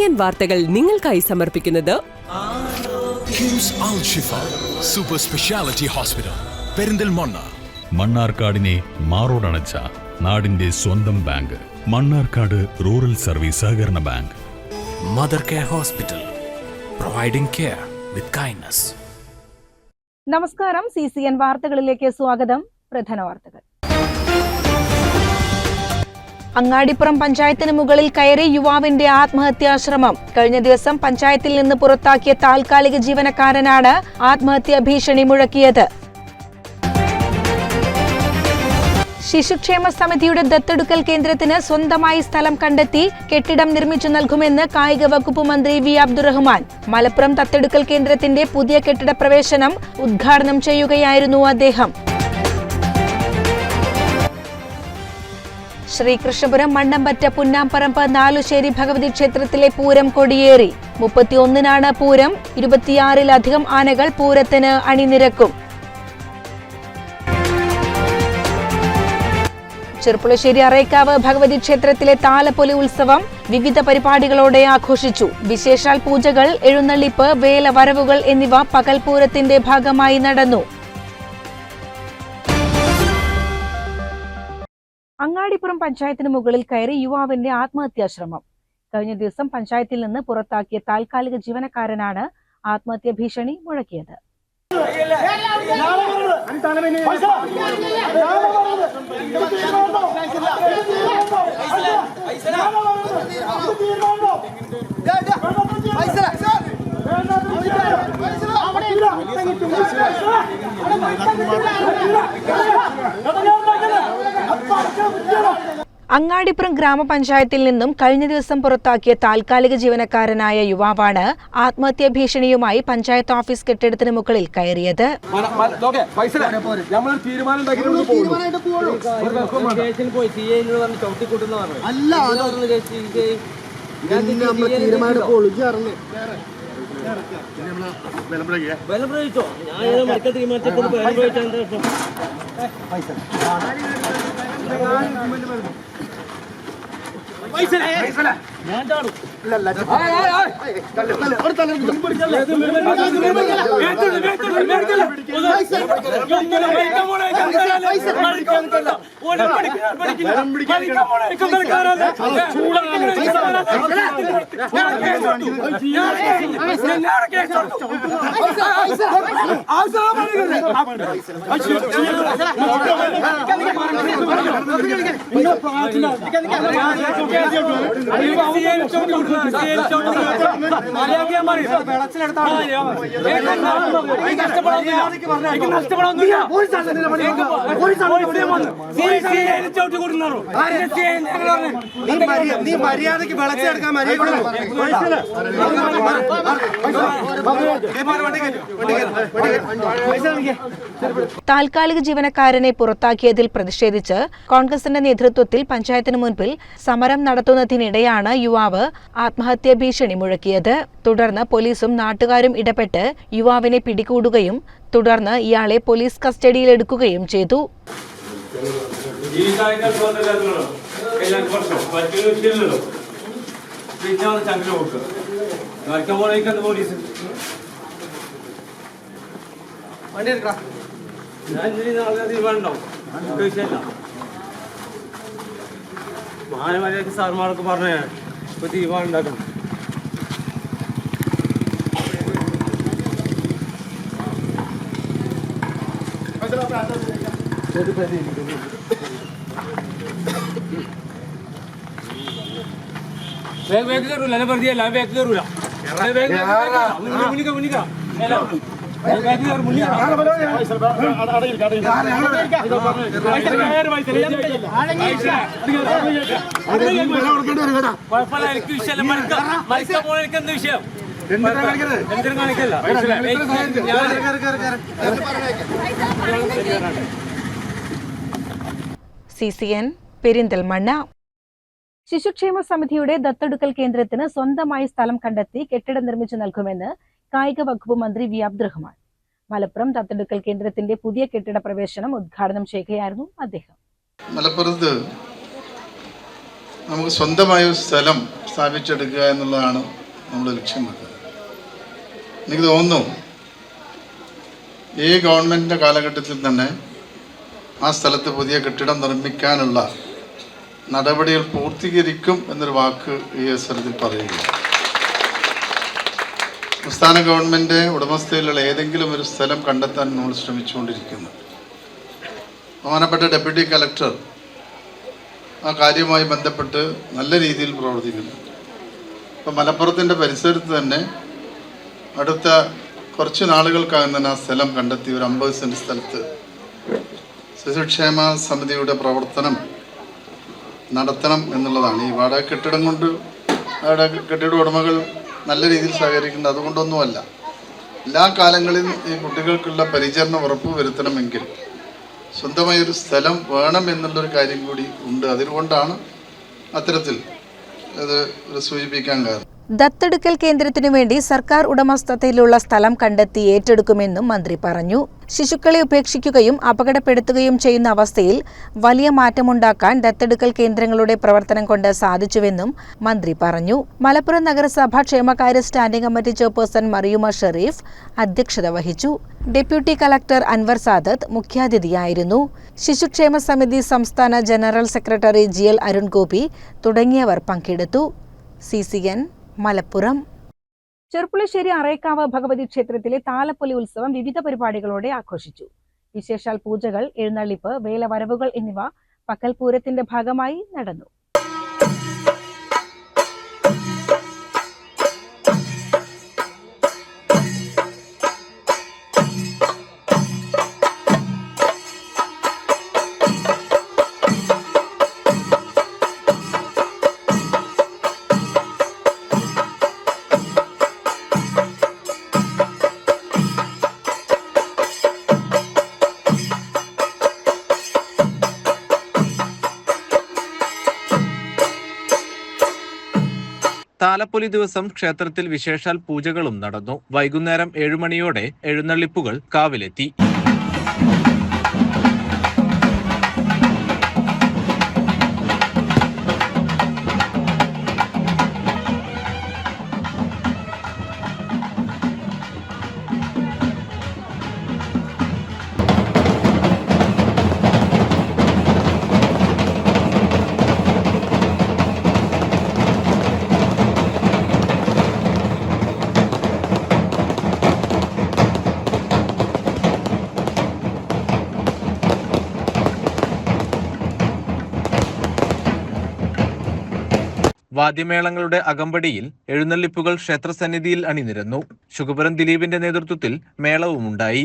CCN വാർത്തകൾ നിങ്ങൾക്കായി സമർപ്പിക്കുന്നത് കിംസ് അൽ ഷിഫ സൂപ്പർ സ്പെഷ്യാലിറ്റി ഹോസ്പിറ്റൽ പെരിന്തൽമണ്ണ. മണ്ണാർക്കാടിനെ മാറോടണച്ച നാടിന്റെ സ്വന്തം ബാങ്ക് മണ്ണാർക്കാട് റൂറൽ സർവീസ് സഹകരണ bank. Mother care hospital, providing care with kindness. നമസ്കാരം, CCN വാർത്തകളിലേക്ക് സ്വാഗതം. പ്രധാന വാർത്തകൾ. അങ്ങാടിപ്പുറം പഞ്ചായത്തിന് മുകളിൽ കയറി യുവാവിന്റെ ആത്മഹത്യാശ്രമം. കഴിഞ്ഞ ദിവസം പഞ്ചായത്തിൽ നിന്ന് പുറത്താക്കിയ താൽക്കാലിക ജീവനക്കാരനാണ് ആത്മഹത്യാ ഭീഷണി മുഴക്കിയത്. ശിശുക്ഷേമ സമിതിയുടെ ദത്തെടുക്കൽ കേന്ദ്രത്തിന് സ്വന്തമായി സ്ഥലം കണ്ടെത്തി കെട്ടിടം നിർമ്മിച്ചു നൽകുമെന്ന് കായിക വകുപ്പ് മന്ത്രി വി അബ്ദുറഹ്മാൻ. മലപ്പുറം ദത്തെടുക്കൽ കേന്ദ്രത്തിന്റെ പുതിയ കെട്ടിട പ്രവേശനം ഉദ്ഘാടനം ചെയ്യുകയായിരുന്നു അദ്ദേഹം. ശ്രീകൃഷ്ണപുരം മണ്ണമ്പറ്റ പുന്നാമ്പറമ്പ് നാലുശ്ശേരി ഭഗവതി ക്ഷേത്രത്തിലെ പൂരം കൊടിയേറി. 31-നാണ് പൂരം. 26-ലധികം ആനകൾ പൂരത്തിന് അണിനിരക്കും. ചെറുപ്പുളശ്ശേരി അറേക്കാവ് ഭഗവതി ക്ഷേത്രത്തിലെ താലപ്പൊലി ഉത്സവം വിവിധ പരിപാടികളോടെ ആഘോഷിച്ചു. വിശേഷാൽ പൂജകൾ, എഴുന്നള്ളിപ്പ്, വേല വരവുകൾ എന്നിവ പകൽ പൂരത്തിന്റെ ഭാഗമായി നടന്നു. അങ്ങാടിപ്പുറം പഞ്ചായത്തിന് മുകളിൽ കയറി യുവാവിന്റെ ആത്മഹത്യാശ്രമം. കഴിഞ്ഞ ദിവസം പഞ്ചായത്തിൽ നിന്ന് പുറത്താക്കിയ താൽക്കാലിക ജീവനക്കാരനാണ് ആത്മഹത്യാ ഭീഷണി മുഴക്കിയത്. അങ്ങാടിപ്പുറം ഗ്രാമപഞ്ചായത്തിൽ നിന്നും കഴിഞ്ഞ ദിവസം പുറത്താക്കിയ താൽക്കാലിക ജീവനക്കാരനായ യുവാവാണ് ആത്മഹത്യാ ഭീഷണിയുമായി പഞ്ചായത്ത് ഓഫീസ് കെട്ടിടത്തിന് മുകളിൽ കയറിയത്. താൽക്കാലിക ജീവനക്കാരനെ പുറത്താക്കിയതിൽ പ്രതിഷേധിച്ച് കോൺഗ്രസിന്റെ നേതൃത്വത്തിൽ പഞ്ചായത്തിന് മുൻപിൽ സമരം നടത്തുന്നതിനിടെയാണ് യുവാവ് ആത്മഹത്യാ ഭീഷണി മുഴക്കിയത്. തുടർന്ന് പോലീസും നാട്ടുകാരും ഇടപെട്ട് യുവാവിനെ പിടികൂടുകയും തുടർന്ന് ഇയാളെ പോലീസ് കസ്റ്റഡിയിലെടുക്കുകയും ചെയ്തു. മഹാനമാരിയൊക്കെ സാർമാരൊക്കെ പറഞ്ഞ ഇപ്പൊ തീരുമാനം ഉണ്ടാക്കണം. വേഗം കയറൂല, എന്നെ പ്രതിയല്ല, വേഗം കയറൂല. CCN പെരിന്തൽമണ്ണ. ശിശുക്ഷേമ സമിതിയുടെ ദത്തെടുക്കൽ കേന്ദ്രത്തിന് സ്വന്തമായി സ്ഥലം കണ്ടെത്തി കെട്ടിടം നിർമ്മിച്ചു നൽകുമെന്ന് കായിക വകുപ്പ് മന്ത്രി വി അബ്ദുറഹ്മാൻ. മലപ്പുറം ദത്തെടുക്കൽ കേന്ദ്രത്തിന്റെ പുതിയ കെട്ടിട പ്രവേശനം ഉദ്ഘാടനം ചെയ്യുകയായിരുന്നു അദ്ദേഹം. മലപ്പുറത്ത് നമുക്ക് സ്വന്തമായ ഒരു സ്ഥലം സ്ഥാപിച്ചെടുക്കുക എന്നുള്ളതാണ് നമ്മൾ ലക്ഷ്യം വെക്കുന്നത്. എനിക്ക് തോന്നുന്നു ഈ ഗവൺമെൻറ്റിൻ്റെ കാലഘട്ടത്തിൽ തന്നെ ആ സ്ഥലത്ത് പുതിയ കെട്ടിടം നിർമ്മിക്കാനുള്ള നടപടികൾ പൂർത്തീകരിക്കും എന്നൊരു വാക്ക് ഈ അവസരത്തിൽ പറയുക. സംസ്ഥാന ഗവൺമെൻറ് ഉടമസ്ഥയിലുള്ള ഏതെങ്കിലും ഒരു സ്ഥലം കണ്ടെത്താൻ നമ്മൾ ശ്രമിച്ചുകൊണ്ടിരിക്കുന്നു. ബഹുമാനപ്പെട്ട ഡെപ്യൂട്ടി കളക്ടർ ആ കാര്യവുമായി ബന്ധപ്പെട്ട് നല്ല രീതിയിൽ പ്രവർത്തിക്കുന്നു. ഇപ്പം മലപ്പുറത്തിൻ്റെ പരിസരത്ത് തന്നെ അടുത്ത കുറച്ച് നാളുകൾക്കകം തന്നെ ആ സ്ഥലം കണ്ടെത്തി ഒരു 50 സെൻറ്റ് സ്ഥലത്ത് ശിശുക്ഷേമ സമിതിയുടെ പ്രവർത്തനം നടത്തണം എന്നുള്ളതാണ്. ഈ വാടക കെട്ടിടം കൊണ്ട് അവിടെ കെട്ടിട ഉടമകൾ നല്ല രീതിയിൽ സഹകരിക്കുന്നത് അതുകൊണ്ടൊന്നുമല്ല. എല്ലാ കാലങ്ങളിലും ഈ കുട്ടികൾക്കുള്ള പരിചരണം ഉറപ്പ് വരുത്തണമെങ്കിൽ സ്വന്തമായൊരു സ്ഥലം വേണം എന്നുള്ളൊരു കാര്യം കൂടി ഉണ്ട്. അതുകൊണ്ടാണ് അത്തരത്തിൽ അത് സൂചിപ്പിക്കാൻ കാരണം. ദത്തെടുക്കൽ കേന്ദ്രത്തിനു വേണ്ടി സർക്കാർ ഉടമസ്ഥതയിലുള്ള സ്ഥലം കണ്ടെത്തി ഏറ്റെടുക്കുമെന്നും മന്ത്രി പറഞ്ഞു. ശിശുക്കളെ ഉപേക്ഷിക്കുകയും അപകടപ്പെടുത്തുകയും ചെയ്യുന്ന അവസ്ഥയിൽ വലിയ മാറ്റമുണ്ടാക്കാൻ ദത്തെടുക്കൽ കേന്ദ്രങ്ങളുടെ പ്രവർത്തനം കൊണ്ട് സാധിച്ചുവെന്നും മന്ത്രി പറഞ്ഞു. മലപ്പുറം നഗരസഭ ക്ഷേമകാര്യ standing committee chairperson Mariyuma Shareef അധ്യക്ഷത വഹിച്ചു. ഡെപ്യൂട്ടി കളക്ടർ അൻവർ സാദത്ത് മുഖ്യാതിഥിയായിരുന്നു. ശിശുക്ഷേമ സമിതി സംസ്ഥാന general secretary GL Arun Gopi തുടങ്ങിയവർ പങ്കെടുത്തു. CCN മലപ്പുറം. ചെർപ്പുളശ്ശേരി അറേക്കാവ് ഭഗവതി ക്ഷേത്രത്തിലെ താലപ്പൊലി ഉത്സവം വിവിധ പരിപാടികളോടെ ആഘോഷിച്ചു. വിശേഷാൽ പൂജകൾ, എഴുന്നള്ളിപ്പ്, വേലവരവുകൾ എന്നിവ പക്കൽപൂരത്തിന്റെ ഭാഗമായി നടന്നു. താലപ്പൊലി ദിവസം ക്ഷേത്രത്തിൽ വിശേഷാൽ പൂജകളും നടന്നു. വൈകുന്നേരം 7 മണിയോടെ എഴുന്നള്ളിപ്പുകൾ കാവിലെത്തി. വാദ്യമേളങ്ങളുടെ അകമ്പടിയിൽ എഴുന്നള്ളിപ്പുകൾ ക്ഷേത്രസന്നിധിയിൽ അണിനിരന്നു. ശുകപുരം ദിലീപിന്റെ നേതൃത്വത്തിൽ മേളവുമുണ്ടായി.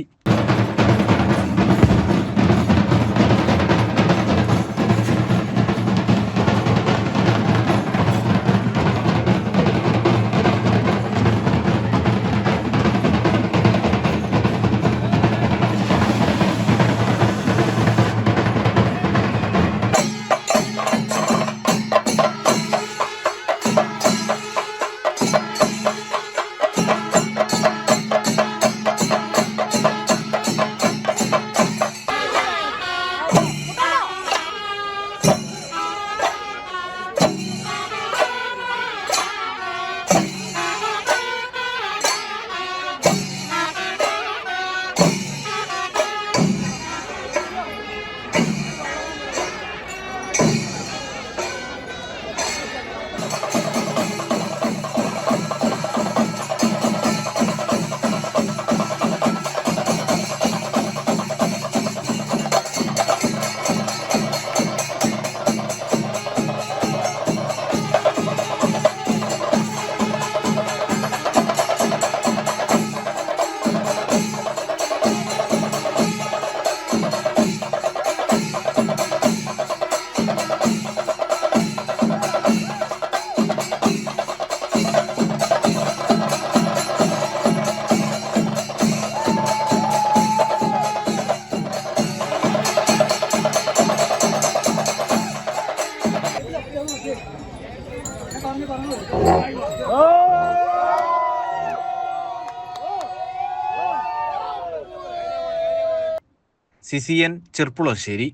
CCN ചെർപ്പുളശ്ശേരി.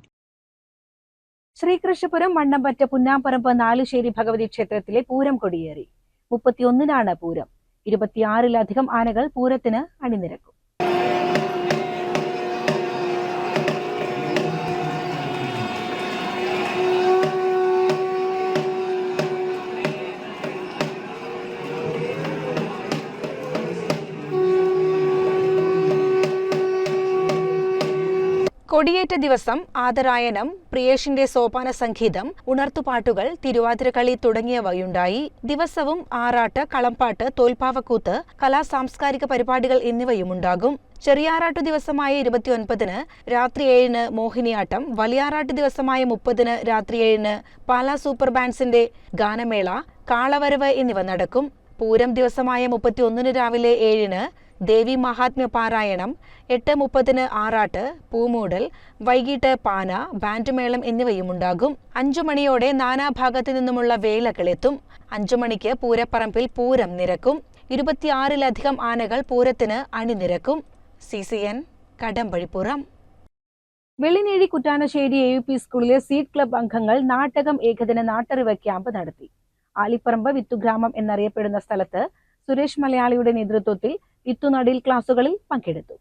ശ്രീകൃഷ്ണപുരം മണ്ണമ്പറ്റ പുന്നാമ്പറമ്പ് നാലുശ്ശേരി ഭഗവതി ക്ഷേത്രത്തിലെ പൂരം കൊടിയേറി. 31-നാണ് പൂരം. 26-ലധികം ആനകൾ പൂരത്തിന് അണിനിരക്കും. കൊടിയേറ്റ ദിവസം ആദരായനം, പ്രിയേഷിന്റെ സോപാന സംഗീതം, ഉണർത്തുപാട്ടുകൾ, തിരുവാതിരക്കളി തുടങ്ങിയവയുണ്ടായി. ദിവസവും ആറാട്ട്, കളംപാട്ട്, തോൽപ്പാവക്കൂത്ത്, സാംസ്കാരിക പരിപാടികൾ എന്നിവയുമുണ്ടാകും. ചെറിയാറാട്ടു ദിവസമായ 29-ന് രാത്രി 7-ന് മോഹിനിയാട്ടം, വലിയാറാട്ടു ദിവസമായ 30-ന് രാത്രി 7-ന് പാലാ സൂപ്പർ ബാൻഡ്സിന്റെ ഗാനമേള, കാളവരവ് എന്നിവ നടക്കും. പൂരം ദിവസമായ 31-ന് രാവിലെ 7-ന് ദേവി മഹാത്മ്യ പാരായണം, 8:30-ന് ആറാട്ട്, പൂമൂടൽ, വൈകിട്ട് പാന, ബാൻഡുമേളം എന്നിവയുമുണ്ടാകും. 5 മണിയോടെ നാനാഭാഗത്തു നിന്നുമുള്ള വേലകളെത്തും. 5 മണിക്ക് പൂരപ്പറമ്പിൽ പൂരം നിരക്കും. 26-ലധികം ആനകൾ പൂരത്തിന് അണിനിരക്കും. CCN കടമ്പഴിപ്പുറം. വെള്ളിനേഴി കുറ്റാനശ്ശേരി AUP സ്കൂളിലെ സീഡ് ക്ലബ് അംഗങ്ങൾ നാട്ടകം ഏകദിന നാട്ടറിവ് ക്യാമ്പ് നടത്തി. ആലിപ്പറമ്പ് വിത്തുഗ്രാമം എന്നറിയപ്പെടുന്ന സ്ഥലത്ത് സുരേഷ് മലയാളിയുടെ നേതൃത്വത്തിൽ വിത്തുനടീൽ ക്ലാസുകളിൽ പങ്കെടുത്തു.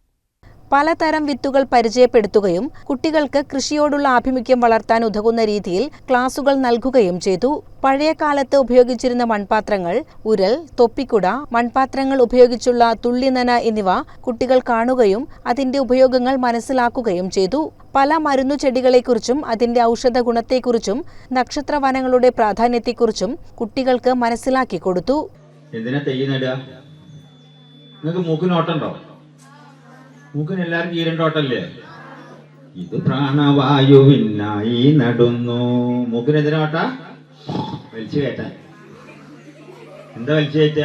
പലതരം വിത്തുകൾ പരിചയപ്പെടുത്തുകയും കുട്ടികൾക്ക് കൃഷിയോടുള്ള ആഭിമുഖ്യം വളർത്താൻ ഉതകുന്ന രീതിയിൽ ക്ലാസുകൾ നൽകുകയും ചെയ്തു. പഴയ കാലത്ത് ഉപയോഗിച്ചിരുന്ന മൺപാത്രങ്ങൾ, ഉരൽ, തൊപ്പിക്കുട, മൺപാത്രങ്ങൾ ഉപയോഗിച്ചുള്ള തുള്ളിനന എന്നിവ കുട്ടികൾ കാണുകയും അതിന്റെ ഉപയോഗങ്ങൾ മനസ്സിലാക്കുകയും ചെയ്തു. പല മരുന്നു ചെടികളെക്കുറിച്ചും അതിന്റെ ഔഷധ ഗുണത്തെക്കുറിച്ചും നക്ഷത്രവനങ്ങളുടെ പ്രാധാന്യത്തെക്കുറിച്ചും കുട്ടികൾക്ക് മനസ്സിലാക്കി കൊടുത്തു. എന്തിനാ തെയ്യ നടുക? നിങ്ങൾക്ക് മൂക്കിനോട്ടുണ്ടോ? മൂക്കിന് എല്ലാവർക്കും ഈരണ്ടോട്ടല്ലേ? ഇത് പ്രാണവായുവിനായി നടുന്നു. മൂക്കിന് എന്തിനോട്ട? വലിച്ചു കയറ്റാൻ. എന്താ വലിച്ചു കയറ്റ?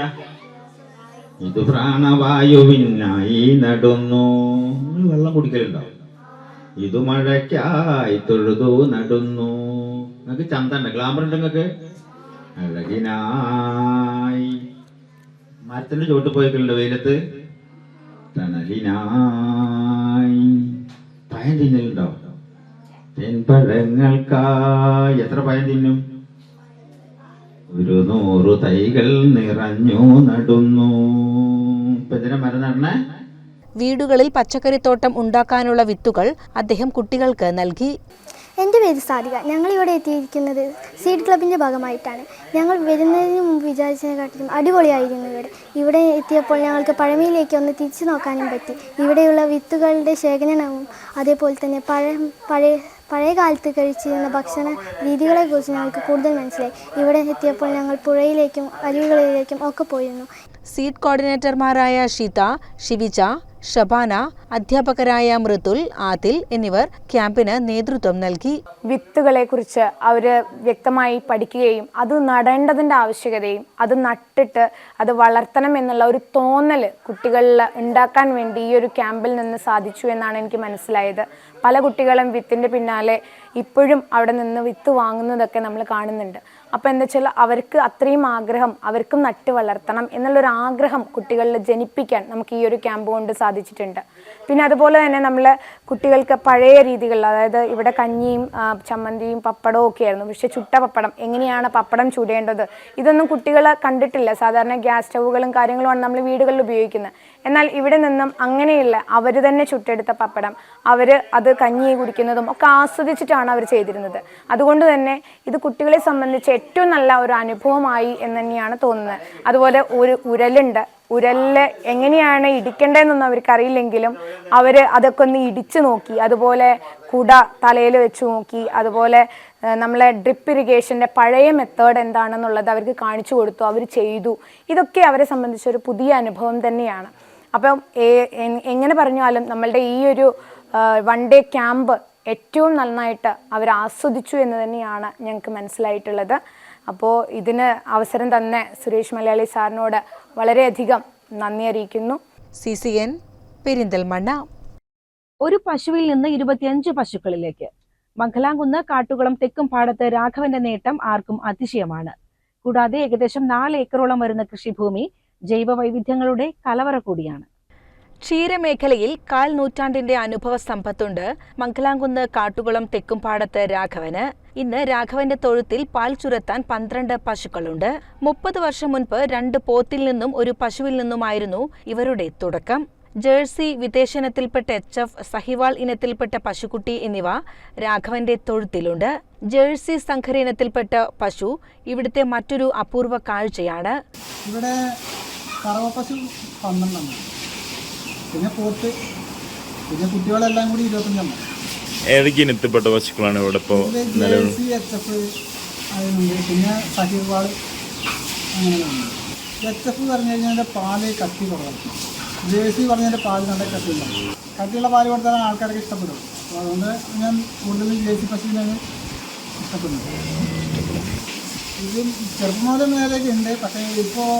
ഇത് പ്രാണവായുവിനായി നടുന്നു. വെള്ളം കുടിക്കലുണ്ടോ? ഇത് മഴയ്ക്കായി തൊഴുതു നടുന്നു. നിങ്ങൾക്ക് ചന്തണ്ട്, ഗ്ലാമർ ഉണ്ട് നിങ്ങൾക്ക്? അഴകിനായി മരത്തിന്റെ ചോട്ട് പോയിക്കളുണ്ട് വെയിലത്ത്. തണലിനായി പഴം തിന്നലുണ്ടോ? തെൻപഴങ്ങൾക്കായി എത്ര പഴം തിന്നും? 100 തൈകൾ നിറഞ്ഞു നടുന്നു. ഇപ്പൊ എന്തിനാ മരം നടണേ? വീടുകളിൽ പച്ചക്കറിത്തോട്ടം ഉണ്ടാക്കാനുള്ള വിത്തുകൾ അദ്ദേഹം കുട്ടികൾക്ക് നൽകി. എൻ്റെ പേര് സാധിക. ഞങ്ങളിവിടെ എത്തിയിരിക്കുന്നത് സീഡ് ക്ലബിൻ്റെ ഭാഗമായിട്ടാണ്. ഞങ്ങൾ വരുന്നതിന് മുമ്പ് വിചാരിച്ചതിനെക്കാട്ടിലും അടിപൊളിയായിരുന്നു ഇവിടെ എത്തിയപ്പോൾ ഞങ്ങൾക്ക് പഴമയിലേക്ക് ഒന്ന് തിരിച്ചു നോക്കാനും പറ്റി. ഇവിടെയുള്ള വിത്തുകളുടെ ശേഖരണവും അതേപോലെ തന്നെ പഴയ കാലത്ത് കഴിച്ചിരുന്ന ഭക്ഷണ രീതികളെക്കുറിച്ച് ഞങ്ങൾക്ക് കൂടുതൽ മനസ്സിലായി. ഇവിടെ എത്തിയപ്പോൾ ഞങ്ങൾ പുഴയിലേക്കും അരുവികളിലേക്കും ഒക്കെ പോയിരുന്നു. സീഡ് കോർഡിനേറ്റർമാരായ ഷീത, ഷിവിജ, ഷബാന, അധ്യാപകരായ മൃദുൽ, ആദിൽ എന്നിവർ ക്യാമ്പിന് നേതൃത്വം നൽകി. വിത്തുകളെ കുറിച്ച് അവർ വ്യക്തമായി പഠിക്കുകയും അത് നടേണ്ടതിൻ്റെ ആവശ്യകതയും അത് നട്ടിട്ട് അത് വളർത്തണം എന്നുള്ള ഒരു തോന്നൽ കുട്ടികളിൽ ഉണ്ടാക്കാൻ വേണ്ടി ഈ ഒരു ക്യാമ്പിൽ നിന്ന് സാധിച്ചു എന്നാണ് എനിക്ക് മനസ്സിലായത്. പല കുട്ടികളും വിത്തിൻ്റെ പിന്നാലെ ഇപ്പോഴും അവിടെ നിന്ന് വിത്ത് വാങ്ങുന്നതൊക്കെ നമ്മൾ കാണുന്നുണ്ട്. അപ്പോൾ എന്താ വെച്ചാൽ അവർക്ക് അത്രയും ആഗ്രഹം, അവർക്കും നട്ട് വളർത്തണം എന്നുള്ളൊരു ആഗ്രഹം കുട്ടികളിൽ ജനിപ്പിക്കാൻ നമുക്ക് ഈ ഒരു ക്യാമ്പ് കൊണ്ട് സാധിച്ചിട്ടുണ്ട്. പിന്നെ അതുപോലെ തന്നെ നമ്മൾ കുട്ടികൾക്ക് പഴയ രീതികളിൽ, അതായത് ഇവിടെ കഞ്ഞിയും ചമ്മന്തിയും പപ്പടവും ഒക്കെ ആയിരുന്നു. പക്ഷേ ചുട്ട പപ്പടം, എങ്ങനെയാണ് പപ്പടം ചുടേണ്ടത്, ഇതൊന്നും കുട്ടികൾ കണ്ടിട്ടില്ല. സാധാരണ ഗ്യാസ് സ്റ്റൗവുകളും കാര്യങ്ങളുമാണ് നമ്മൾ വീടുകളിൽ ഉപയോഗിക്കുന്നത്. എന്നാൽ ഇവിടെ നിന്നും അങ്ങനെയുള്ള അവർ തന്നെ ചുട്ടെടുത്ത പപ്പടം, അവർ അത് കഞ്ഞി കുടിക്കുന്നതും ഒക്കെ ആസ്വദിച്ചിട്ടാണ് അവർ ചെയ്തിരുന്നത്. അതുകൊണ്ട് തന്നെ ഇത് കുട്ടികളെ സംബന്ധിച്ച് ഏറ്റവും നല്ല ഒരു അനുഭവമായി എന്ന് തന്നെയാണ് തോന്നുന്നത്. അതുപോലെ ഒരു ഉരലുണ്ട്. ഉരലിൽ എങ്ങനെയാണ് ഇടിക്കേണ്ടതെന്നൊന്നും അവർക്കറിയില്ലെങ്കിലും അവർ അതൊക്കെ ഒന്ന് ഇടിച്ചു നോക്കി. അതുപോലെ കുട തലയിൽ വെച്ച് നോക്കി. അതുപോലെ നമ്മളെ ഡ്രിപ്പ് ഇറിഗേഷൻ്റെ പഴയ മെത്തേഡ് എന്താണെന്നുള്ളത് അവർക്ക് കാണിച്ചു കൊടുത്തു, അവർ ചെയ്തു. ഇതൊക്കെ അവരെ സംബന്ധിച്ചൊരു പുതിയ അനുഭവം തന്നെയാണ്. അപ്പം എങ്ങനെ പറഞ്ഞാലും നമ്മളുടെ ഈ ഒരു വൺ ഡേ ക്യാമ്പ് ഏറ്റവും നന്നായിട്ട് അവർ ആസ്വദിച്ചു എന്ന് തന്നെയാണ് ഞങ്ങൾക്ക് മനസ്സിലായിട്ടുള്ളത്. അപ്പോൾ ഇതിന് അവസരം തന്നെ സുരേഷ് മലയാളി സാറിനോട് വളരെയധികം നന്ദി അറിയിക്കുന്നു. CCN പെരിന്തൽമണ്ണ. ഒരു പശുവിൽ നിന്ന് 25 പശുക്കളിലേക്ക്. മംഗലാംകുന്ന് കാട്ടുകുളം തെക്കും പാടത്ത് രാഘവന്റെ നേട്ടം ആർക്കും അതിശയമാണ്. കൂടാതെ ഏകദേശം 4 ഏക്കറോളം വരുന്ന കൃഷിഭൂമി ജൈവ വൈവിധ്യങ്ങളുടെ കലവറ കൂടിയാണ്. ക്ഷീരമേഖലയിൽ 1/4 നൂറ്റാണ്ടിന്റെ അനുഭവ സമ്പത്തുണ്ട് മംഗലാംകുന്ന് കാട്ടുകുളം തെക്കുംപാടത്ത് രാഘവന്. ഇന്ന് രാഘവന്റെ തൊഴുത്തിൽ പാൽ ചുരത്താൻ 12 പശുക്കളുണ്ട്. 30 വർഷം മുൻപ് 2 പോത്തിൽ നിന്നും ഒരു പശുവിൽ നിന്നുമായിരുന്നു ഇവരുടെ തുടക്കം. ജേഴ്സി, വിദേശിനത്തിൽപ്പെട്ട HF, സഹിവാൾ ഇനത്തിൽപ്പെട്ട പശുക്കുട്ടി എന്നിവ രാഘവന്റെ തൊഴുത്തിലുണ്ട്. ജേഴ്സി സങ്കര ഇനത്തിൽപ്പെട്ട പശു ഇവിടുത്തെ മറ്റൊരു അപൂർവ കാഴ്ചയാണ്. ഇവിടെ കറവ പശു 12, പിന്നെ പോത്ത്, പിന്നെ കുട്ടികളെല്ലാം കൂടി 25. ഏതൊക്കെ ഇനത്തിൽപ്പെട്ട പശുക്കളാണ് ഇവിടെ ഇപ്പോൾ ജേഴ്സി, HF അതിനുണ്ട്, പിന്നെ സഹിവാൾ അങ്ങനെയാണ്. HF പറഞ്ഞു കഴിഞ്ഞാൽ പാല് കട്ടി കുറവാണ്. ജേഴ്സി പറഞ്ഞതിൻ്റെ പാല് നല്ല കട്ടിയുണ്ടാവും. കട്ടിയുള്ള പാല് കൊടുത്താൽ ആൾക്കാർക്ക് ഇഷ്ടപ്പെടും. അപ്പോൾ അതുകൊണ്ട് ഞാൻ കൂടുതലും ജേഴ്സി പശുവിനാണ് ഇഷ്ടപ്പെടുന്നത്. ഇത് ചെറുപ്പം മുതൽ മേലേക്ക് ഉണ്ട്. പക്ഷേ ഇപ്പോൾ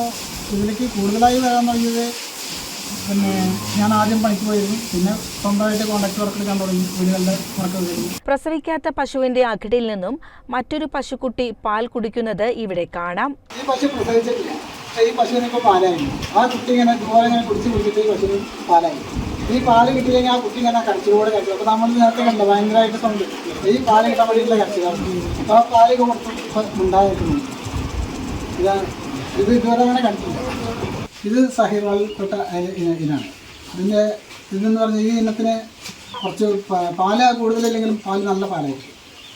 ഇതിലേക്ക് കൂടുതലായി വരാൻ തുടങ്ങിയത് പിന്നെ ഞാൻ ആദ്യം പണിക്ക് പോയിരുന്നു. പിന്നെ സ്വന്തമായിട്ട് കോൺട്രാക്ട് വർക്ക് എടുക്കാൻ തുടങ്ങി. വീടുകളുടെ വർക്ക് വരുന്നു. പ്രസവിക്കാത്ത പശുവിന്റെ അകിടിൽ നിന്നും മറ്റൊരു പശുക്കുട്ടി പാൽ കുടിക്കുന്നത് ഇവിടെ കാണാം. ഈ പശു പ്രസവിച്ചിട്ടില്ല. ഈ പശുവിനിപ്പോൾ പാലായിരുന്നു. ആ കുട്ടി ഇങ്ങനെ ഇതുപോലെ ഇങ്ങനെ കുടിച്ചിട്ട് ഈ പശുവിന് പാലായി. ഈ പാല് കിട്ടിയില്ലെങ്കിൽ ആ കുട്ടി ഇങ്ങനെ കരച്ചിലൂടെ കരച്ചു. അപ്പോൾ നമ്മൾ നേരത്തെ കണ്ടോ ഭയങ്കരമായിട്ട് സൗണ്ട്. ഈ പാല് കിട്ടാൻ വേണ്ടിയിട്ടുള്ള കരച്ചിലാണ്. അപ്പോൾ ആ പാല് കൊടുത്ത് ഉണ്ടായിരുന്നു. ഇത് ഇതുവരെ അങ്ങനെ കണ്ടിട്ടില്ല. ഇത് സഹിവാൾപ്പെട്ട ഇനാണ്. ഇതെന്ന് പറഞ്ഞാൽ ഈ ഇനത്തിന് കുറച്ച് പാല് കൂടുതലില്ലെങ്കിലും പാല് നല്ല പാലായിരിക്കും.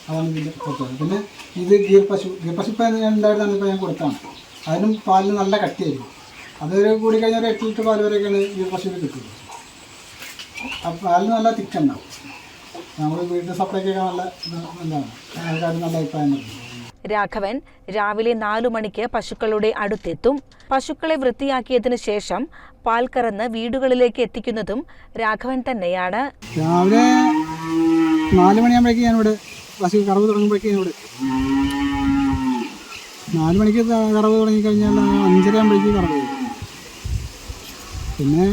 അതാണ് ഇതിൻ്റെ പ്രത്യേകത. പിന്നെ ഇത് ഗീർ പശു ഇപ്പോൾ ഉണ്ടായിരുന്നാണ് ഇപ്പോൾ ഞാൻ കൊടുത്താണ്. അതിനും പാലിന് നല്ല കട്ടിയായിരിക്കും. അതൊരു കൂടി കഴിഞ്ഞാൽ 8 ലിറ്റർ പാൽ വരെയൊക്കെയാണ് ഗീർ പശുവിന് കിട്ടുന്നത്. ആ പാലിന് നല്ല തിക്കുണ്ടാവും. നമ്മൾ വീട്ടിൽ സപ്ലൈക്കൊക്കെ നല്ല എന്താണ് ആൾക്കാർ നല്ല അഭിപ്രായം നൽകും. രാഘവൻ രാവിലെ 4 മണിക്ക് പശുക്കളുടെ അടുത്തെത്തും. പശുക്കളെ വൃത്തിയാക്കിയതിനു ശേഷം പാൽ കറന്ന് വീടുകളിലേക്ക് എത്തിക്കുന്നതും രാഘവൻ തന്നെയാണ്. രാവിലെ 4 മണിയാകുമ്പോഴേക്കും ഞാനിവിടെ പശു കറവ് തുടങ്ങുമ്പോഴേക്കും ഞാനിവിടെ 4 മണിക്ക് കറവ് തുടങ്ങിക്കഴിഞ്ഞാൽ 5:30 ആകുമ്പോഴേക്കും കറവ് വരും. പിന്നെ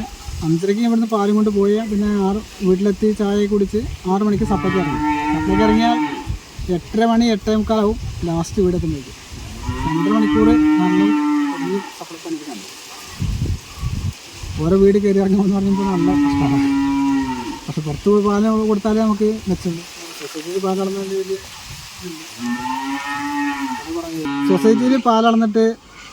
5:30 ഇവിടുന്ന് പാലും കൊണ്ട് പോയാൽ പിന്നെ വീട്ടിലെത്തി ചായ കുടിച്ച് 6 മണിക്ക് സപ്ലൈക്ക് ഇറങ്ങും. സപ്ലൈക്ക് ഇറങ്ങിയാൽ 8:30 മണി 8:45 ആവും ലാസ്റ്റ് വീടെത്തുമ്പോഴേക്കും. 2 മണിക്കൂർ നല്ല സപ്ലൈ പണിക്ക് കണ്ടു. ഓരോ വീട് കയറി ഇറങ്ങുമെന്ന് പറഞ്ഞപ്പോൾ നല്ല കഷ്ടമാണ്. പക്ഷെ പുറത്ത് പോയി പാല് കൊടുത്താലേ നമുക്ക് മെച്ചമുണ്ട്. സൊസൈറ്റിയിൽ പാൽ അളന്നതിൻ്റെ വലിയ സൊസൈറ്റിയിൽ പാൽ അളന്നിട്ട്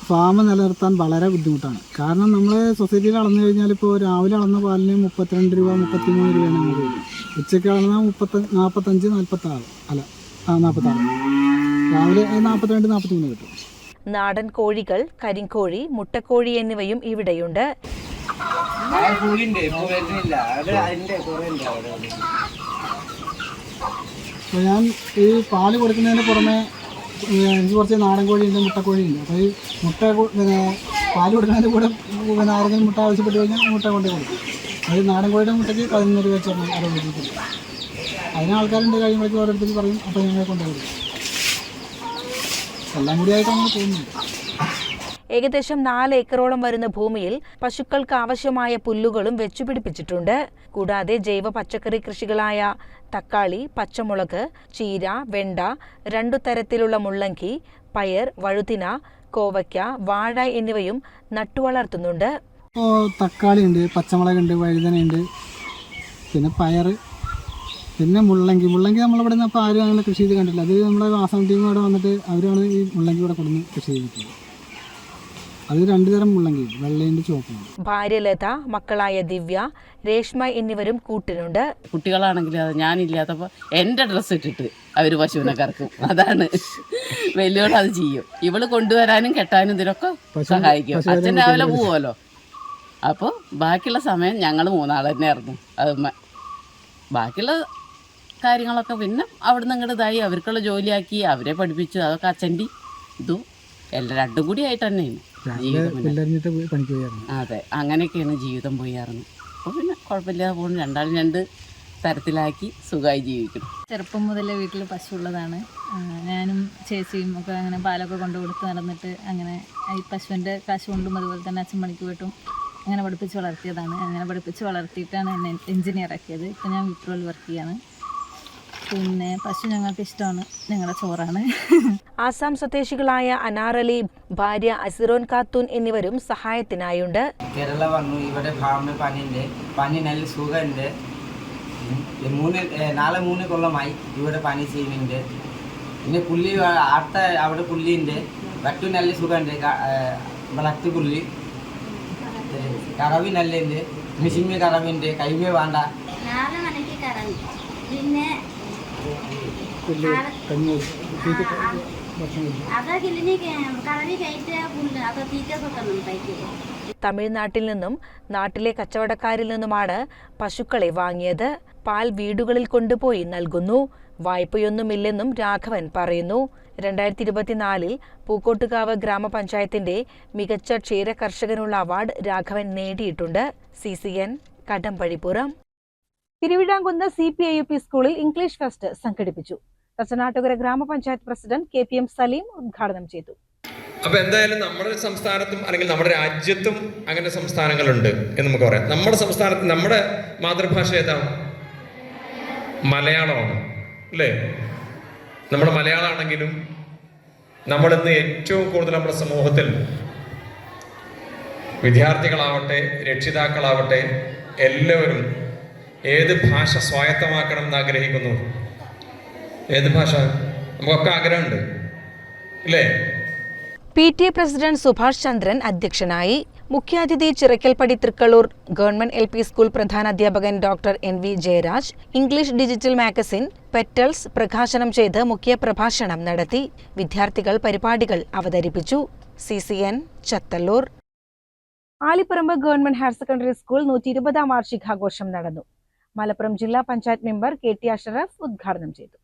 ഫാം നിലനിർത്താൻ വളരെ ബുദ്ധിമുട്ടാണ്. കാരണം നമ്മൾ സൊസൈറ്റിയിൽ അളന്നു കഴിഞ്ഞാൽ ഇപ്പോൾ രാവിലെ അളന്ന പാലിന് 32 രൂപ 33 രൂപയാണ് നമ്മൾ വരും. ഉച്ചയ്ക്ക് അളന്നാൽ 45 46 അല്ല 46. രാവിലെ 42 43 കിട്ടും. നാടൻ കോഴികൾ, കരിങ്കോഴി, മുട്ടക്കോഴി എന്നിവയും ഇവിടെയുണ്ട്. അപ്പോൾ ഞാൻ ഈ പാല് കൊടുക്കുന്നതിന് പുറമെ എനിക്ക് കുറച്ച് നാടൻ കോഴിയുണ്ട്, മുട്ടക്കോഴിയുണ്ട്. അപ്പോൾ ഈ പാല് കൊടുക്കുന്നതിൻ്റെ കൂടെ ആരെങ്കിലും മുട്ട ആവശ്യപ്പെട്ട് കഴിഞ്ഞാൽ മുട്ട കൊണ്ടേ കൊടുക്കും. അത് നാടൻ കോഴിയുടെ മുട്ടയ്ക്ക് 11 രൂപ വെച്ചാണ് അത് കൊടുക്കുന്നത്. അതിന് ആൾക്കാരുണ്ട് കഴിയുമ്പോഴേക്കും ഓരോരുത്തർക്ക് പറയും. അപ്പോൾ ഞങ്ങൾ കൊണ്ടു കൊടുക്കും. എല്ലാം കൂടിയായിട്ട് അങ്ങനെ പോകുന്നുണ്ട്. ഏകദേശം 4 ഏക്കറോളം വരുന്ന ഭൂമിയിൽ പശുക്കൾക്ക് ആവശ്യമായ പുല്ലുകളും വെച്ചുപിടിപ്പിച്ചിട്ടുണ്ട്. കൂടാതെ ജൈവ പച്ചക്കറി കൃഷികളായ തക്കാളി, പച്ചമുളക്, ചീര, വെണ്ട, 2 തരത്തിലുള്ള മുള്ളങ്കി, പയർ, വഴുതിന, കോവയ്ക്ക, വാഴ എന്നിവയും നട്ടുവളർത്തുന്നുണ്ട്. തക്കാളിയുണ്ട്, പച്ചമുളകുണ്ട്, വഴുതനയുണ്ട്, പിന്നെ പയർ, പിന്നെ മുള്ളങ്കി നമ്മളിവിടെ നിന്ന് ഇപ്പോൾ ആരും അങ്ങനെ കൃഷി ചെയ്ത് കണ്ടില്ല. അത് നമ്മുടെ ആസാം ടീം ഇവിടെ വന്നിട്ട് അവരാണ് ഈ മുള്ളങ്കി ഇവിടെ കൊടുന്ന് കൃഷി ചെയ്തിട്ടുള്ളത്. അത് 2 തരം മുള്ളങ്കി, വെള്ളയുണ്ട്, ചുവപ്പുണ്ട്. ഭാര്യ ലത, മക്കളായ ദിവ്യ, രേഷ്മ എന്നിവരും കൂട്ടിനുണ്ട്. കുട്ടികളാണെങ്കിലും അത് ഞാനില്ലാത്തപ്പോൾ എൻ്റെ ഡ്രസ്സ് ഇട്ടിട്ട് അവർ പശുവിനെ കറക്കും. അതാണ് വലിയോട് അത് ചെയ്യും. ഇവള് കൊണ്ടുവരാനും കെട്ടാനും ഇതിനൊക്കെ സഹായിക്കും. അച്ഛൻ രാവിലെ പോവുമല്ലോ. അപ്പോൾ ബാക്കിയുള്ള സമയം ഞങ്ങൾ 3 ആൾ തന്നെയായിരുന്നു. അത് ബാക്കിയുള്ള കാര്യങ്ങളൊക്കെ പിന്നെ അവിടെ നിന്ന് ഇങ്ങോട്ട് ഇതായി അവർക്കുള്ള ജോലിയാക്കി അവരെ പഠിപ്പിച്ചു. അതൊക്കെ അച്ഛൻ്റെ ഇതും എല്ലാം 2 കൂടി ആയിട്ട് തന്നെയാണ് ജീവിതം. അതെ, അങ്ങനെയൊക്കെയാണ് ജീവിതം പോയായിരുന്നു. അപ്പോൾ പിന്നെ കുഴപ്പമില്ലാതെ പോകുന്നു. 2 തരത്തിലാക്കി സുഖമായി ജീവിക്കണം. ചെറുപ്പം മുതലേ വീട്ടിൽ പശു ഉള്ളതാണ്. ഞാനും ചേച്ചിയും ഒക്കെ അങ്ങനെ പാലൊക്കെ കൊണ്ടു കൊടുത്ത് നടന്നിട്ട് അങ്ങനെ ഈ പശുവിൻ്റെ കാശ് കൊണ്ടും അതുപോലെ തന്നെ അച്ഛൻ പണിക്ക് പോയിട്ടും അങ്ങനെ പഠിപ്പിച്ച് വളർത്തിയതാണ്. അങ്ങനെ പഠിപ്പിച്ച് വളർത്തിയിട്ടാണ് എന്നെ എഞ്ചിനീയർ ആക്കിയത്. ഇപ്പോൾ ഞാൻ വിപ്രോയിൽ വർക്ക് ചെയ്യാണ്. പിന്നെ പശു ഞങ്ങൾക്ക് ഇഷ്ടമാണ്, ഞങ്ങളുടെ ചോറാണ്. ആസാം സ്വദേശികളായ അനാറലി, ഭാര്യ അസിറോൻ ഖാത്തൂൻ എന്നിവരും സഹായത്തിനായുണ്ട്. കേരള വന്നു, ഇവിടെ ഫാമിൽ പനിയുണ്ട്, പനി നല്ല സുഖമുണ്ട്. 3 കൊല്ലമായി ഇവിടെ പനി ചെയ്യുന്നുണ്ട്. പിന്നെ പുള്ളി അവിടെ പുള്ളിയുണ്ട്, വട്ടു നല്ല സുഖമുണ്ട്, വളർത്ത് പുള്ളി കറവി നല്ലുണ്ട്, മിഷിമി കറവിണ്ട്, കൈമേ വേണ്ട. പിന്നെ തമിഴ്നാട്ടിൽ നിന്നും നാട്ടിലെ കച്ചവടക്കാരിൽ നിന്നുമാണ് പശുക്കളെ വാങ്ങിയത്. പാൽ വീടുകളിൽ കൊണ്ടുപോയി നൽകുന്നു. വായ്പയൊന്നുമില്ലെന്നും രാഘവൻ പറയുന്നു. 2024 പൂക്കോട്ടുകാവ് ഗ്രാമപഞ്ചായത്തിന്റെ മികച്ച ക്ഷീര കർഷകനുള്ള അവാർഡ് രാഘവൻ നേടിയിട്ടുണ്ട്. CCN കടമ്പഴിപ്പുറം. തിരുവിതാംകുന്ന് CPIUP സ്കൂളിൽ ഇംഗ്ലീഷ് ഫെസ്റ്റ് സംഘടിപ്പിച്ചു. തച്ചനാട്ടുകര ഗ്രാമപഞ്ചായത്ത് പ്രസിഡന്റ് KPM സലീം ഉദ്ഘാടനം ചെയ്തു. അപ്പോൾ എന്തായാലും നമ്മുടെ സംസ്ഥാനത്തും അല്ലെങ്കിൽ നമ്മുടെ രാജ്യത്തും അങ്ങനെ സംസ്ഥാനങ്ങളുണ്ട് എന്ന് നമുക്ക് പറയാം. നമ്മുടെ സംസ്ഥാനത്ത് നമ്മുടെ മാതൃഭാഷ ഏതാ? മലയാളമാണ് അല്ലേ? നമ്മുടെ മലയാളമാണെങ്കിലും നമ്മളിന്ന് ഏറ്റവും കൂടുതൽ നമ്മുടെ സമൂഹത്തിൽ വിദ്യാർത്ഥികളാവട്ടെ, രക്ഷിതാക്കളാവട്ടെ, എല്ലാവരും ഏത് ഭാഷ സ്വായത്തമാക്കണം എന്ന് ആഗ്രഹിക്കുന്നു? ഏത് ഭാഷ? നമുക്കൊക്കെ ആഗ്രഹമുണ്ട് അല്ലേ? PTA പ്രസിഡന്റ് സുഭാഷ് ചന്ദ്രൻ അധ്യക്ഷനായി. മുഖ്യാതിഥി Chirakkalpadi Thrikkalur government LP school പ്രധാനാധ്യാപകൻ doctor NV Jayaraj English digital magazine petals പ്രകാശനം ചെയ്ത് മുഖ്യപ്രഭാഷണം നടത്തി. വിദ്യാർത്ഥികൾ പരിപാടികൾ അവതരിപ്പിച്ചു. CCN Chathallur. Alipparamba government higher secondary school 120ാം വാർഷികാഘോഷം നടന്നു. മലപ്പുറം ജില്ലാ പഞ്ചായത്ത് മെമ്പർ KT അഷറഫ് ഉദ്ഘാടനം ചെയ്തു.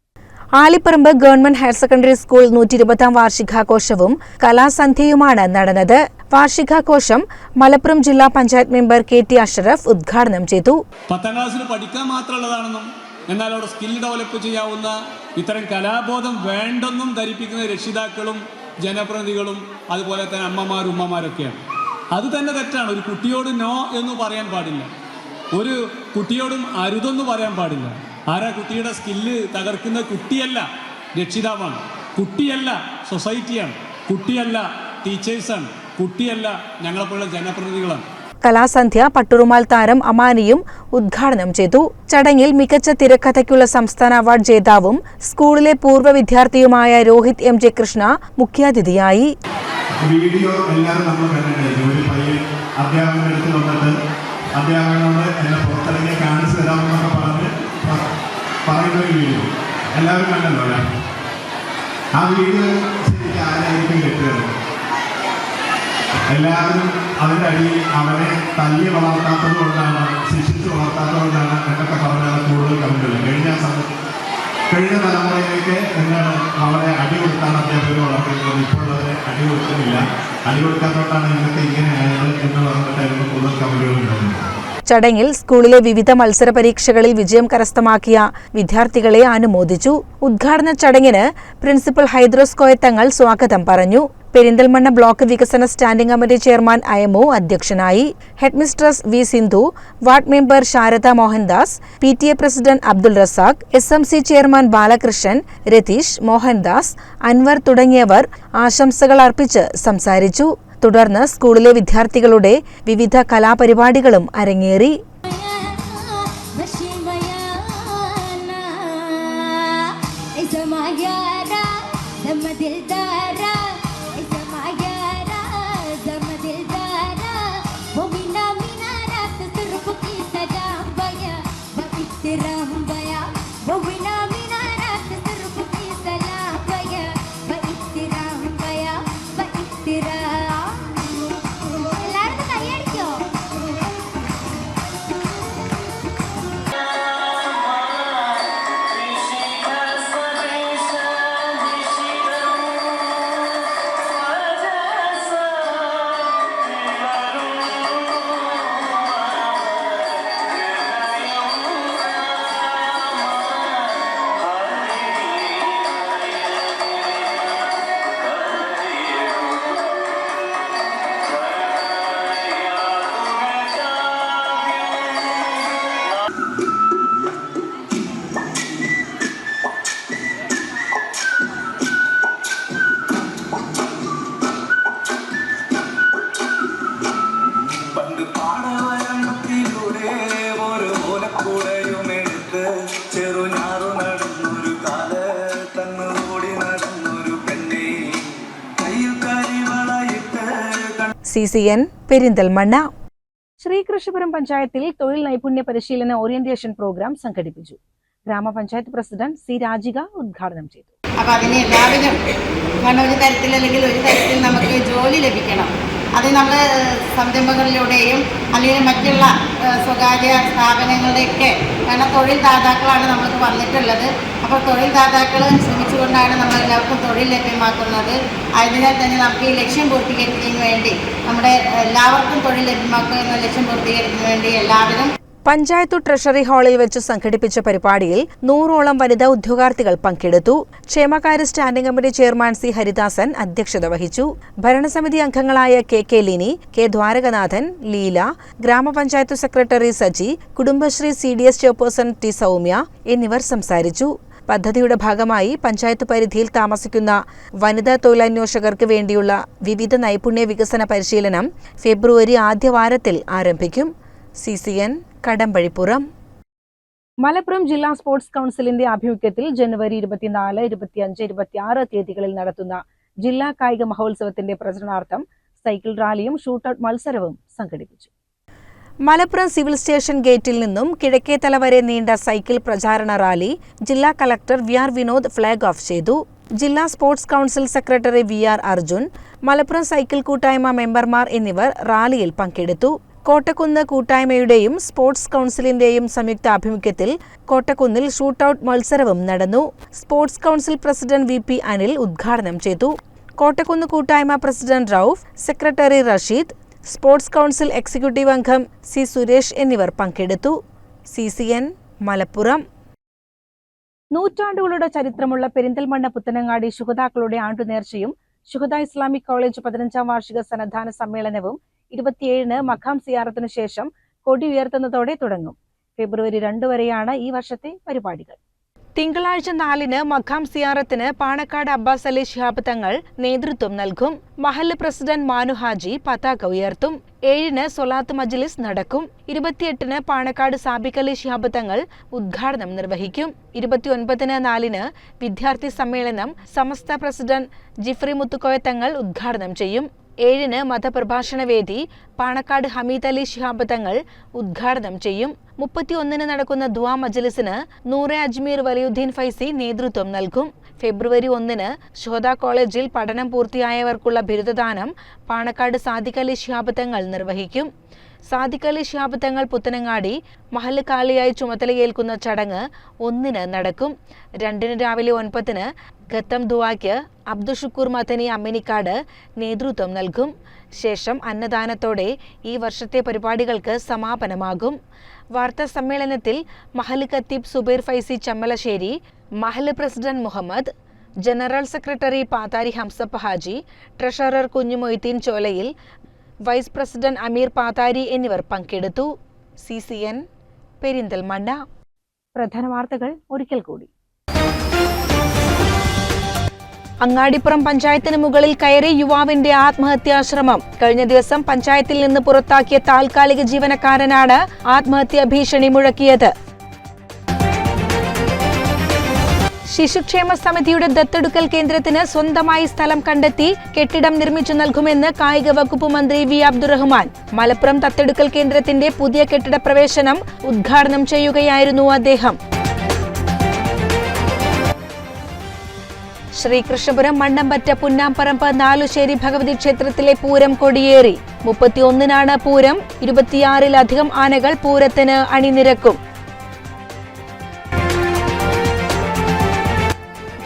Alipparamba government higher secondary school 120ാം വാർഷികാഘോഷവും കലാസന്ധ്യയുമാണ് നടന്നത്. വാർഷികാഘോഷം മലപ്പുറം ജില്ലാ പഞ്ചായത്ത് മെമ്പർ KT അഷറഫ് ഉദ്ഘാടനം ചെയ്തു. 10ാം ക്ലാസ്സിൽ പഠിക്കാൻ മാത്രമുള്ളതാണെന്നും എന്നാൽ അവിടെ സ്കിൽ ഡെവലപ്പ് ചെയ്യാവുന്ന ഇത്തരം കലാബോധം വേണ്ടെന്നും ധരിപ്പിക്കുന്ന രക്ഷിതാക്കളും ജനപ്രതിനിധികളും അതുപോലെ തന്നെ അമ്മമാരും ഉമ്മമാരൊക്കെയാണ്. അത് തന്നെ തെറ്റാണ്. ഒരു കുട്ടിയോട് നോ എന്ന് പറയാൻ പാടില്ല, ഒരു കുട്ടിയോടും അരുതെന്ന് പറയാൻ പാടില്ല. ആരാ കുട്ടിയുടെ സ്കില്ല് തകർക്കുന്ന? കുട്ടിയല്ല, രക്ഷിതാവാണ്. കുട്ടിയല്ല, സൊസൈറ്റിയാണ്. കുട്ടിയല്ല, ടീച്ചേഴ്സാണ്. കുട്ടിയല്ല, ഞങ്ങളെപ്പോലുള്ള ജനപ്രതിനിധികളാണ്. കലാസന്ധ്യ പട്ടുറുമാൽ താരം അമാനിയും ഉദ്ഘാടനം ചെയ്തു. ചടങ്ങിൽ മികച്ച തിരക്കഥയ്ക്കുള്ള സംസ്ഥാന അവാർഡ് ജേതാവും സ്കൂളിലെ പൂർവ്വ വിദ്യാർത്ഥിയുമായ രോഹിത് MJ കൃഷ്ണ മുഖ്യാതിഥിയായി. വീഡിയോ എല്ലാവരും നമ്മൾ കണ്ടിട്ടുണ്ടായിരിക്കും. ഒരു പയ്യൻ അധ്യാപകൻ്റെ അടുത്ത് വന്നിട്ട് അധ്യാപകനോട് എന്നെ പുറത്തിറങ്ങി കാണിച്ചു തരാമെന്നൊക്കെ പറയുന്ന ഒരു വീഡിയോ എല്ലാവരും കണ്ടല്ലോ അല്ലേ? ആ വീഡിയോ ശരിക്കും ആരായിരിക്കും കിട്ടുന്നത്? എല്ലാവരും അതിൻ്റെ അടിയിൽ അവനെ തല്ലി വളർത്താത്തത് കൊണ്ടാണ്, ശിക്ഷിച്ച് വളർത്താത്തത് കൊണ്ടാണ് എന്നൊക്കെ പറഞ്ഞാണ് കൂടുതൽ കമന്റുകൾ. കഴിഞ്ഞ തലമുറയിലേക്ക് എന്താണ് അവരെ അടി കൊടുത്താണ് അധ്യാപകർ വളർത്തുന്നത്. ഇപ്പോഴുള്ളവരെ അടി കൊടുക്കുന്നില്ല. അടി കൊടുക്കാത്തതുകൊണ്ടാണ് ഇന്നത്തെ ഇങ്ങനെ ആയത് എന്ന് പറഞ്ഞിട്ടായിരുന്നു കൂടുതൽ കമന്റുകൾ ഉണ്ടായിരുന്നത്. ചടങ്ങിൽ സ്കൂളിലെ വിവിധ മത്സര പരീക്ഷകളിൽ വിജയം കരസ്ഥമാക്കിയ വിദ്യാർത്ഥികളെ അനുമോദിച്ചു. ഉദ്ഘാടന ചടങ്ങിന് പ്രിൻസിപ്പൽ ഹൈദ്രോസ് കോയത്തങ്ങൾ സ്വാഗതം പറഞ്ഞു. പെരിന്തൽമണ്ണ ബ്ലോക്ക് വികസന സ്റ്റാൻഡിംഗ് കമ്മിറ്റി ചെയർമാൻ അയമു അധ്യക്ഷനായി. Headmistress V Sindhu, ward member Sharada Mohandas, PTA president Abdul Razak, SMC chairman Balakrishnan, Ratheesh, Mohandas, Anwar തുടങ്ങിയവർ ആശംസകൾ അർപ്പിച്ച് സംസാരിച്ചു. തുടർന്ന് സ്കൂളിലെ വിദ്യാർത്ഥികളുടെ വിവിധ കലാപരിപാടികളും അരങ്ങേറി. CCN പെരിന്തൽമണ്ണ. ശ്രീകൃഷ്ണപുരം പഞ്ചായത്തിൽ തൊഴിൽ നൈപുണ്യ പരിശീലന ഓറിയന്റേഷൻ പ്രോഗ്രാം സംഘടിപ്പിച്ചു. ഗ്രാമപഞ്ചായത്ത് പ്രസിഡന്റ് C. രാജിക ഉദ്ഘാടനം ചെയ്തു. അപ്പോൾ അതിന് എല്ലാവരും കാരണം ഒരു തരത്തിൽ അല്ലെങ്കിൽ ഒരു തരത്തിൽ നമുക്ക് ജോലി ലഭിക്കണം. അത് നമ്മൾ സംരംഭങ്ങളിലൂടെയും അല്ലെങ്കിൽ മറ്റുള്ള സ്വകാര്യ സ്ഥാപനങ്ങളുടെയൊക്കെ കാരണം തൊഴിൽ ദാതാക്കളാണ് നമ്മൾക്ക് വന്നിട്ടുള്ളത്. അപ്പോൾ തൊഴിൽ ദാതാക്കൾ ശ്രമിച്ചുകൊണ്ടാണ് നമ്മൾ എല്ലാവർക്കും തൊഴിൽ ലഭ്യമാക്കുന്നത്. അതിനാൽ തന്നെ നമുക്ക് ഈ ലക്ഷ്യം പൂർത്തീകരിക്കുന്നതിന് വേണ്ടി നമ്മുടെ എല്ലാവർക്കും തൊഴിൽ ലഭ്യമാക്കുക എന്ന ലക്ഷ്യം പൂർത്തീകരിക്കുന്നതിന് വേണ്ടി എല്ലാവരും പഞ്ചായത്ത് ട്രഷറി ഹാളിൽ വെച്ച് സംഘടിപ്പിച്ച പരിപാടിയിൽ 100ഓളം വനിതാ ഉദ്യോഗാർത്ഥികൾ പങ്കെടുത്തു. ക്ഷേമകാര്യ standing committee chairman C. Haridasan അധ്യക്ഷത വഹിച്ചു. ഭരണസമിതി അംഗങ്ങളായ K. ലിനി, K. ദ്വാരകനാഥൻ, ലീല, ഗ്രാമപഞ്ചായത്ത് secretary Saji, Kudumbashree CDS chairperson T. Soumya എന്നിവർ സംസാരിച്ചു. പദ്ധതിയുടെ ഭാഗമായി പഞ്ചായത്ത് പരിധിയിൽ താമസിക്കുന്ന വനിതാ തൊഴിലന്വേഷകർക്ക് വേണ്ടിയുള്ള വിവിധ നൈപുണ്യ വികസന പരിശീലനം ഫെബ്രുവരി ആദ്യവാരത്തിൽ ആരംഭിക്കും. CCN കടമ്പഴിപ്പുറം. മലപ്പുറം ജില്ലാ സ്പോർട്സ് കൗൺസിലിന്റെ ആഭിമുഖ്യത്തിൽ ജനുവരി 24, 25, 26 തീയതികളിൽ നടത്തുന്ന ജില്ലാ കായിക മഹോത്സവത്തിന്റെ പ്രചരണാർത്ഥം സൈക്കിൾ റാലിയും ഷൂട്ടൌട്ട് മത്സരവും സംഘടിപ്പിച്ചു. മലപ്പുറം സിവിൽ സ്റ്റേഷൻ ഗേറ്റിൽ നിന്നും കിഴക്കേത്തല വരെ നീണ്ട സൈക്കിൾ പ്രചാരണ റാലി ജില്ലാ collector VR Vinod flag off ചെയ്തു. ജില്ലാ sports council secretary VR Arjun, Malappuram cycle കൂട്ടായ്മ മെമ്പർമാർ എന്നിവർ റാലിയിൽ പങ്കെടുത്തു. കോട്ടക്കുന്ന് കൂട്ടായ്മയുടെയും സ്പോർട്സ് കൗൺസിലിന്റെയും സംയുക്ത ആഭിമുഖ്യത്തിൽ കോട്ടക്കുന്നിൽ ഷൂട്ടൌട്ട് മത്സരവും നടന്നു. Sports council president VP Anil ഉദ്ഘാടനം ചെയ്തു. കോട്ടക്കുന്ന് കൂട്ടായ്മ president Rauf, secretary Rasheed, sports council executive അംഗം C. സുരേഷ് എന്നിവർ പങ്കെടുത്തു. CCN മലപ്പുറം. നൂറ്റാണ്ടുകളുടെ ചരിത്രമുള്ള പെരിന്തൽമണ്ണ പുത്തനങ്ങാടി ശുഹദാക്കളുടെ ആണ്ടുനേർച്ചയും ശുഹദ ഇസ്ലാമിക് കോളേജ് 15ാം വാർഷിക സന്നദ്ധാന സമ്മേളനവും 27-ന് മഖാം സിയാറത്തിനു ശേഷം കൊടി ഉയർത്തുന്നതോടെ തുടങ്ങും. ഫെബ്രുവരി 2 വരെയാണ് ഈ വർഷത്തെ പരിപാടികൾ. തിങ്കളാഴ്ച 4-ന് മഖാം സിയാറത്തിന് പാണക്കാട് അബ്ബാസ് അലി ശിഹാബ് തങ്ങൾ നേതൃത്വം നൽകും. മഹല്ല് പ്രസിഡന്റ് മാനു ഹാജി പതാക ഉയർത്തും. 7-ന് സ്വലാത്ത് മജ്ലിസ് നടക്കും. 28-ന് പാണക്കാട് സാബിക് അലി ശിഹാബ് തങ്ങൾ ഉദ്ഘാടനം നിർവഹിക്കും. 29-ന് 4-ന് വിദ്യാർത്ഥി സമ്മേളനം സമസ്ത പ്രസിഡന്റ് ജിഫ്രി മുത്തുക്കോയ തങ്ങൾ ഉദ്ഘാടനം ചെയ്യും. 7-ന് മതപ്രഭാഷണ വേദി പാണക്കാട് ഹമീദ് അലി ശിഹാബ് തങ്ങൾ ഉദ്ഘാടനം ചെയ്യും. 31-ന് നടക്കുന്ന ദുആ മജ്ലിസിന് നൂറെ അജ്മീർ വലിയുദ്ദീൻ ഫൈസി നേതൃത്വം നൽകും. ഫെബ്രുവരി 1-ന് ശുഹദ കോളേജിൽ പഠനം പൂർത്തിയായവർക്കുള്ള ബിരുദദാനം പാണക്കാട് സാദിഖ് അലി ശിഹാബ് തങ്ങൾ നിർവഹിക്കും. സാദിഖ് അലി ശിഹാബ് തങ്ങൾ പുത്തനങ്ങാടി മഹല്ല് കാളിയായി ചുമതലയേൽക്കുന്ന ചടങ്ങ് 1-ന് നടക്കും. 2-ന് രാവിലെ 9-ന് ഖത്തം ദുആയ്ക്ക് അബ്ദുഷുക്കൂർ മദനി അമ്മിനിക്കാട് നേതൃത്വം നൽകും. ശേഷം അന്നദാനത്തോടെ ഈ വർഷത്തെ പരിപാടികൾക്ക് സമാപനമാകും. വാർത്താ സമ്മേളനത്തിൽ മഹല്ല് ഖത്തീബ് സുബൈർ ഫൈസി ചമ്മലശ്ശേരി, മഹല്ല് president Muhammad, general secretary Pathari Hamsappa Haji, treasurer Kunju Moideen Cholayil, vice president Ameer Pathari എന്നിവർ പങ്കെടുത്തു. CCN പെരിന്തൽമണ്ണ. പ്രധാന വാർത്തകൾ ഒരിക്കൽ കൂടി. അങ്ങാടിപ്പുറം പഞ്ചായത്തിന് മുകളിൽ കയറി യുവാവിന്റെ ആത്മഹത്യാശ്രമം. കഴിഞ്ഞ ദിവസം പഞ്ചായത്തിൽ നിന്ന് പുറത്താക്കിയ താൽക്കാലിക ജീവനക്കാരനാണ് ആത്മഹത്യാ ഭീഷണി മുഴക്കിയത്. ശിശുക്ഷേമ സമിതിയുടെ ദത്തെടുക്കൽ കേന്ദ്രത്തിന് സ്വന്തമായി സ്ഥലം കണ്ടെത്തി കെട്ടിടം നിർമ്മിച്ചു നൽകുമെന്ന് കായിക വകുപ്പ് മന്ത്രി V. അബ്ദുറഹ്മാൻ. മലപ്പുറം ദത്തെടുക്കൽ കേന്ദ്രത്തിന്റെ പുതിയ കെട്ടിട പ്രവേശനം ഉദ്ഘാടനം ചെയ്യുകയായിരുന്നു അദ്ദേഹം. ശ്രീകൃഷ്ണപുരം മണ്ണമ്പറ്റ പുന്നാമ്പറമ്പ് നാലുശ്ശേരി ഭഗവതി ക്ഷേത്രത്തിലെ പൂരം കൊടിയേറി. 31-നാണ് പൂരം. 26-ലധികം ആനകൾ പൂരത്തിന് അണിനിരക്കും.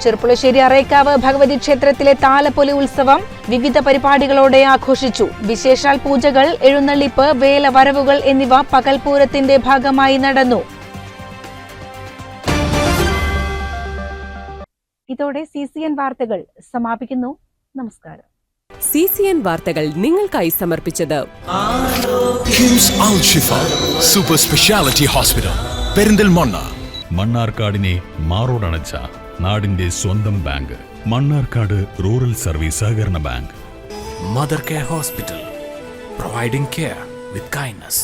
ചെർപ്പുളശ്ശേരി അറേക്കാവ് ഭഗവതി ക്ഷേത്രത്തിലെ താലപ്പൊലി ഉത്സവം വിവിധ പരിപാടികളോടെ ആഘോഷിച്ചു. വിശേഷാൽ പൂജകൾ, എഴുന്നള്ളിപ്പ്, വേല വരവുകൾ എന്നിവ പകൽപൂരത്തിന്റെ ഭാഗമായി നടന്നു. ഇതോടെ CCN വാർത്തകൾ സമാപിക്കുന്നു. നമസ്കാരം. CCN വാർത്തകൾ നിങ്ങൾക്കായി സമർപ്പിച്ചത് കിംസ് അൽ ഷിഫ സൂപ്പർ സ്പെഷ്യാലിറ്റി ഹോസ്പിറ്റൽ പെരിന്തൽമണ്ണ. മണ്ണാർക്കാടിനെ മാറോടണച്ച നാടിന്റെ സ്വന്തം ബാങ്ക് മണ്ണാർക്കാട് റൂറൽ സർവീസ് സഹകരണ bank. Mother care hospital, providing care with kindness.